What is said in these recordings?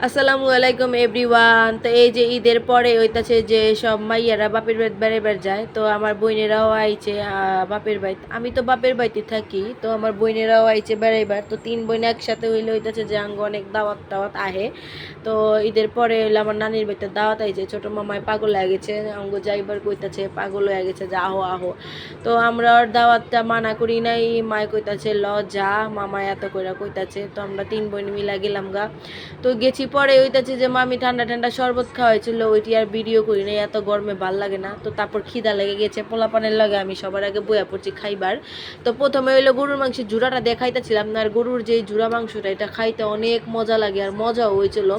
আসসালামু আলাইকুম এভরিওয়ান। তো এই যে ঈদের পরে হইতাছে যে সব মাইয়ারা বাপের বাড়ি বেড়াইবার যায়, তো আমার বোনেরাও আইছে বাপের বাড়িতে। আমি তো বাপের বাড়িতে থাকি, তো আমার বোনেরাও আইছে বেড়াইবার। তো তিন বোন একসাথে হইলে হইতাছে যে আঙ্গ অনেক দাওয়াত টাওয়াত আহে। তো ঈদের পরে হইলে আমার নানির বাড়িতে দাওয়াত আইছে। ছোটো মামায় পাগল হয়ে গেছে, আঙ্গ যাইবার কইতাছে, পাগল হয়ে গেছে যে আহো আহো। তো আমরা ওর দাওয়াতটা মানা করি নাই, মায় কইতাছে ল যা, মামায় এত কইরা কইতাছে। তো আমরা তিন বোন মিলা গেলাম গা। তো গেছি পরে ওইটাছে যে মামি ঠান্ডা ঠান্ডা শরবত খাওয়াইছিল, ওইটি আর ভিডিও করি নাই, এত গরমে ভাল লাগে না। তো তারপর খিদা লেগে গেছে, পোলাপানের লাগে আমি সবার আগে বইয়া পড়ছি খাইবার। তো প্রথমে হইলো গরুর মাংসের জুড়াটা দেখাইতেছিলাম না, আর গরুর যেই জুড়া মাংসটা এটা খাইতে অনেক মজা লাগে আর মজাও হয়েছিল।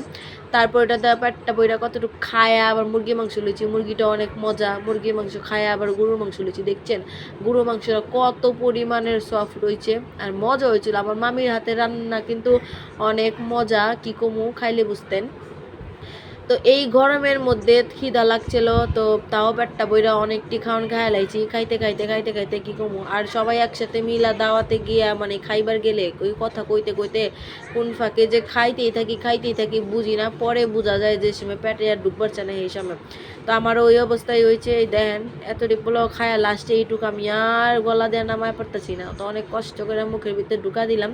তারপর এটা পেটটা বইরা কতটুকু খায়া আবার মুরগি মাংস লুচি, মুরগিটা অনেক মজা, মুরগির মাংস খায়া আবার গরুর মাংস লুচি। দেখছেন গরুর মাংসটা কত পরিমাণের সফট হয়েছে আর মজা হয়েছিল। আমার মামির হাতে রান্না কিন্তু অনেক মজা, কি কমু খাইলে বুঝতেন। তো এই গরমের মধ্যে খিদা লাগছিল, তো তাও পেটটা বইরা অনেকটি খাওয়ান খাইয়া লাইছি। খাইতে খাইতে খাইতে খাইতে কি কমু, আর সবাই একসাথে মিলা দাওয়াতে গিয়া মানে খাইবার গেলে ওই কথা কইতে কইতে কোন ফাঁকে যে খাইতেই থাকি বুঝি না, পরে বোঝা যায় যে সময় পেটে আর ঢুকবার চায় না এই সময়। তো আমারও ওই অবস্থায় হয়েছে, এই দেখেন এতটি পোলাও খায়া লাস্টে এইটুকু আমি আর গলা দিয়ে নামায় পারতেছি না, তো অনেক কষ্ট করে মুখের ভিতরে ঢুকা দিলাম।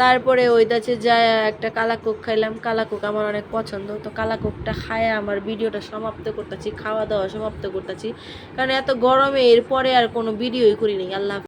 তারপরে ওইটাছে যায় একটা কালাকোক খাইলাম, কালাকোক আমার অনেক পছন্দ। তো কালাকোকটা খায়া আমার ভিডিওটা সমাপ্ত করতেছি, খাওয়া দাওয়া সমাপ্ত করতেছি, কারণ এত গরমে এরপরে আর কোনো ভিডিওই করি নাই। আল্লাহ।